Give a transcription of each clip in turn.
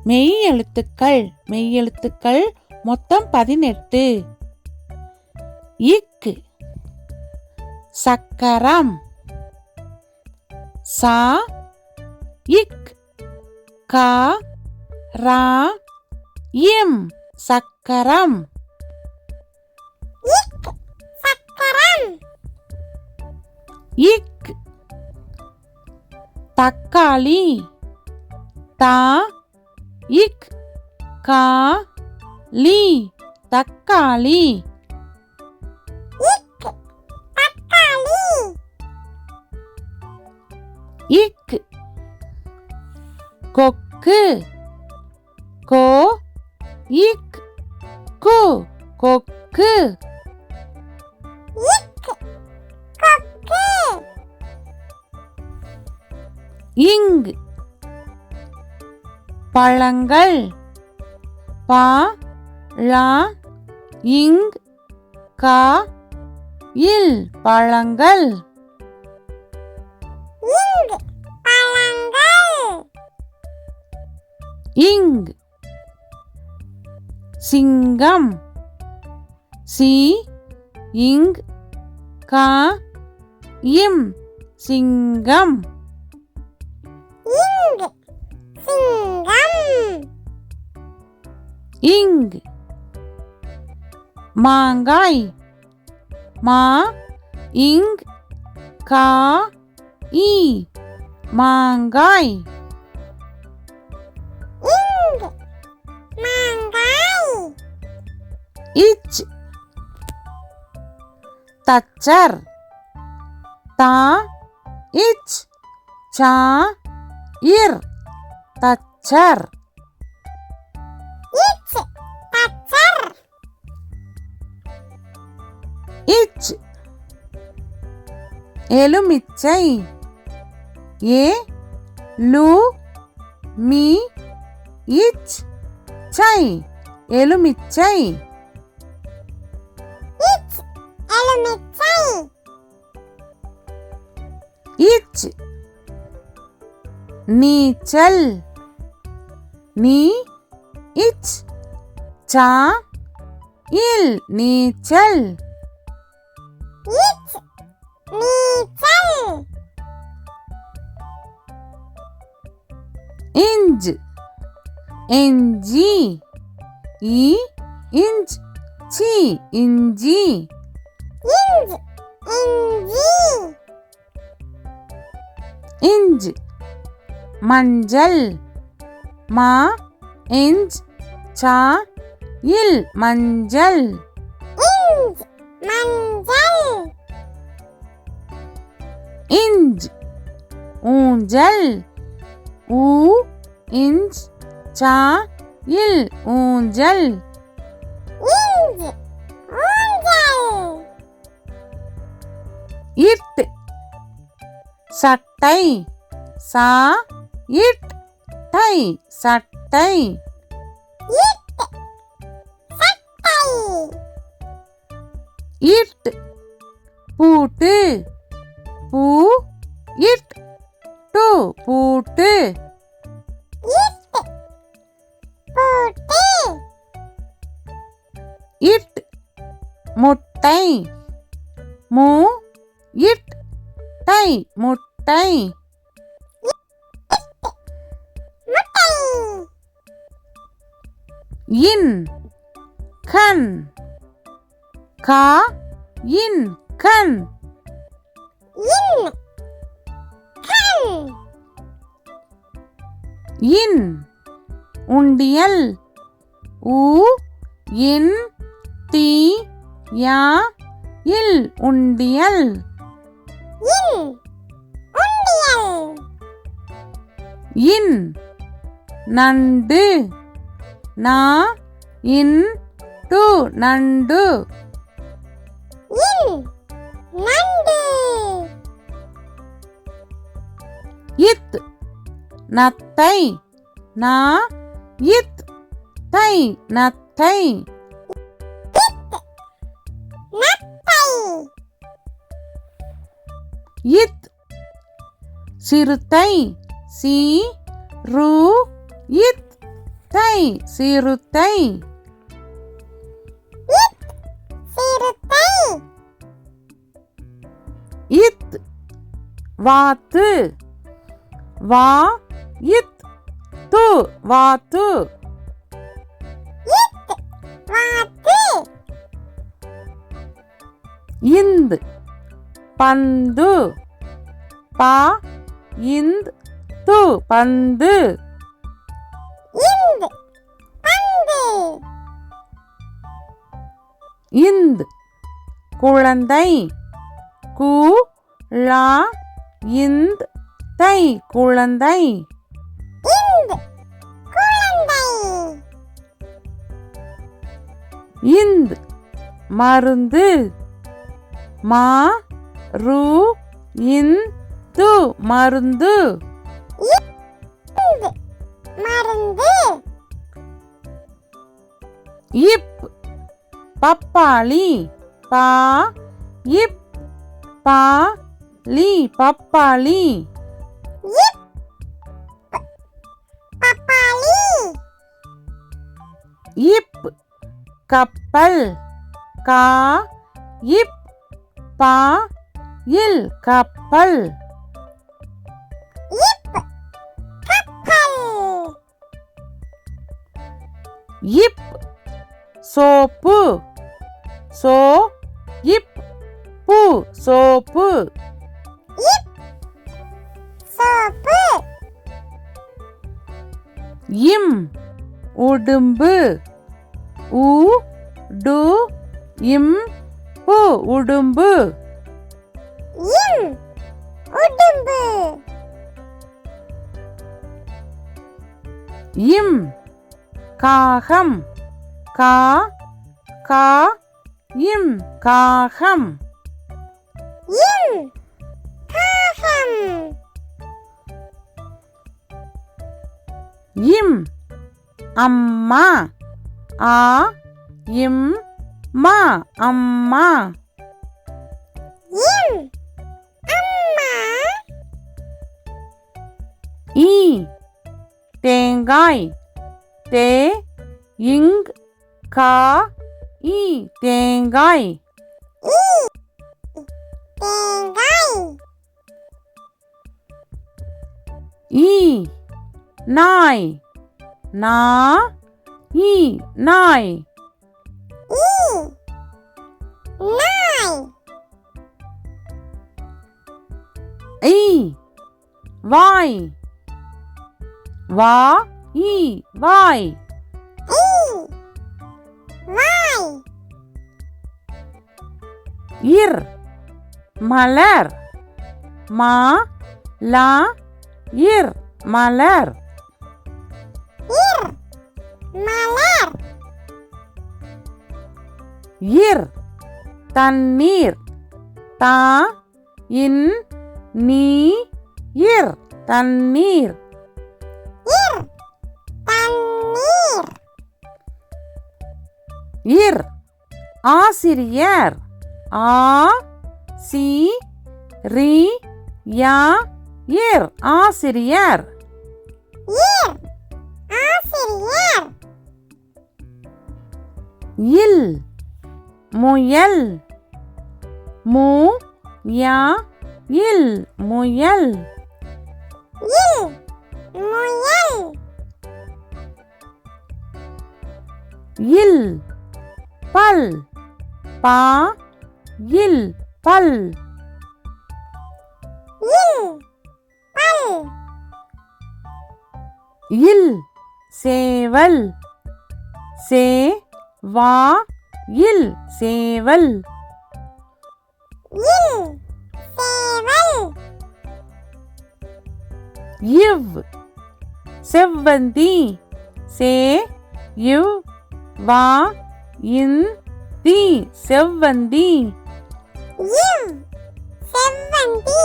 மெய் எழுத்துக்கள் மொத்தம் 18. இக்கு சக்கரம். சா இக் கா ரா இம் சக்கரம். இக் தக்காளி. தா இக் கா லி தக்காளி. இக் கொக்கு. கோ இக் கு கொக்கு. இங் பழங்கள். பா லா இங் கா இல் பழங்கள். இங் சிங்கம். சி இங் கா இம் சிங்கம். இங் மாங்காய். மா இங் கா இ மாங்காய். இச் தச்சர். தா இச் சா இர் தச்சர். இச் எலுமிச்சை. ஏ லு மி இச் சை எலுமிச்சை. இச் நீச்சல். நீ இச் சா இல் நீச்சல். இஞ்ச் இஞ்சி. இ இஞ்ச் சி இஞ்சி. இஞ்ச் மஞ்சள். மா இஞ்ச் சா இல் மஞ்சள். இஞ்ச் ஊஞ்சல். ஊ இஞ்ச் சா இல் ஊஞ்சல். இட் சட்டை. சா இட் டை சட்டை. இட் பூட்டு. பூ இட் டு பூட்டு. இட் முட்டை. மூ இட் டை முட்டை. இன் கண். கா இன் கண். இன் உண்டியல். ஊ இன் தி யா இல் உண்டியல். இன் நண்டு. நா இன் டு நண்டு. இத் நத்தை. நா இத் தை நத்தை. இத் சிறுத்தை. சி ரு இத் சிறுத்தை சிறுத்தை சிறுத்தை இத் வாத்து வா இத் து வாத்து வாத்து இந்த் பந்து பா இந்த் து பந்து இந்து பந்து இந்த் குழந்தை கு லா இந்த் தை குழந்தை இந்து குழந்தை இந்த் மருந்து மா ரு இந்து மருந்து இந்து மருந்து இப் பப்பாளி பா இப் பா லி பப்பாளி இப் பப்பாளி இப் கப்பல் கா இப் பா இல் கப்பல் இப் கப்பல் இப் சோப்பு சோ இப் பு சோப்பு இப் சோப்பு இம் உடும்பு உ டு இம் பு உடும்பு இம் உடும்பு இம் காகம் கா கா இம் காகம் இம் காகம் இம் அம்மா ஆ இம் மா அம்மா இம் அம்மா ஈ தேங்காய் தே இங் கா ஈ தேங்காய் இ தேங்காய் ஈ நாய் நா ஈ நாய் இ நாய் ஈ வாய் வா ஈ வாய் இ வாய் இர் மலர் மா லா இர் மலர் இர் மலர் இர் தண்ணீர் தா இன் நீ இர் தண்ணீர் இர் தண்ணீர் இர் ஆசிரியர் ஆ சி ரி யா இர் ஆசிரியர் இர் ஆசிரியர் இல் முயல் மு யா இல் முயல் இல் முயல் இல் பல் பா இல் பல் இல் பல் இல் சேவல் சே வா இல் சேவல் இல் சேவல் இவ் செவ்வந்தி சே இவ் வா இன் தி செவ்வந்தி இவ் செவ்வந்தி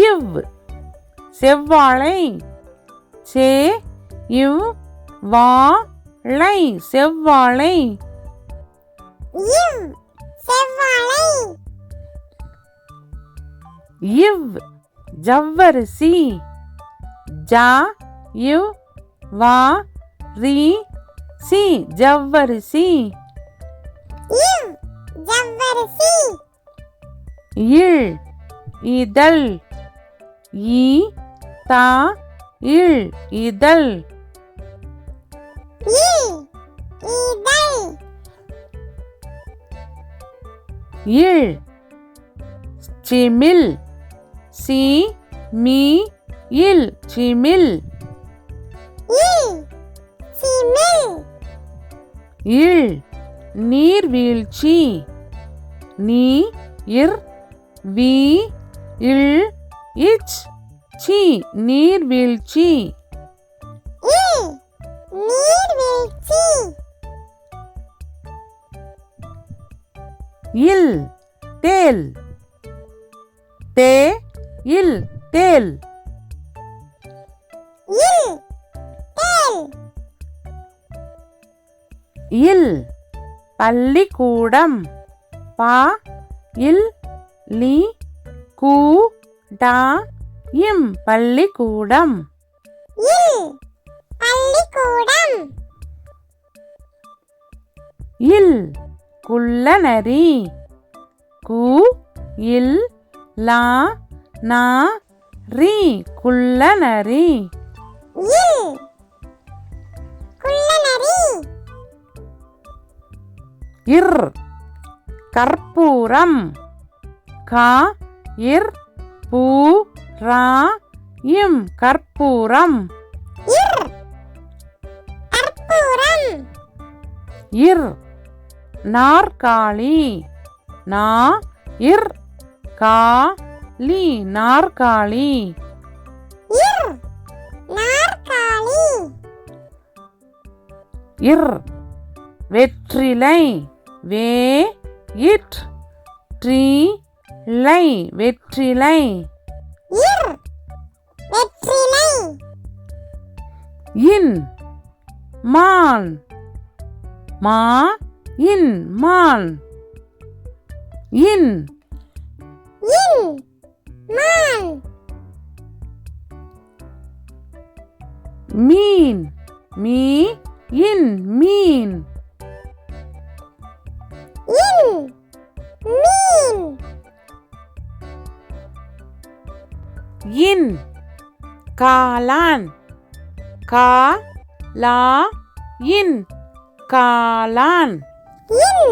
இவ் செவ்வாழை சே இவ் வா ளை செவ்வாழை இவ் செவ்வாழை இவ் ஜவ்வரிசி ஜா இவ் வா ரி சி ஜவ்வரிசி இவ் ஜவ்வரிசி இல் இதழ் ஈ தா இல் இதழ் இல் இதழ் இல் சிமிழ் சி மீ இல் சிமிழ் இல் சிமிழ் இல் நீர்வீழ்ச்சி நீ இர் வி இல் இச் சி நீர்வீழ்ச்சி இல் நீர்வீழ்ச்சி இல் தேல் தே இல் தேல் இல் தேல் இல் பள்ளிக்கூடம் பா இல் லி கூ டா இம் பள்ளிக்கூடம் இல் பள்ளிக்கூடம் இல் குள்ளநரி கு இல் லா நா ரி குள்ளநரி இல் குள்ளநரி இர் கற்பூரம் கா இர் பூ ரா இம் கற்பூரம் இர் கற்பூரம் இர் நாற்காலி நா இர் கா லி நாற்காலி இர் நாற்காலி இர் வெற்றிலை வே இட் ட்ரீ லை வெற்றிலை இர் வெற்றிலை இன் மான் மா இன் மான் இன் இன் மான் மீன் மீ இன் மீன் இன் மீன் இன் காளான் கா லா இன் காளான் இன்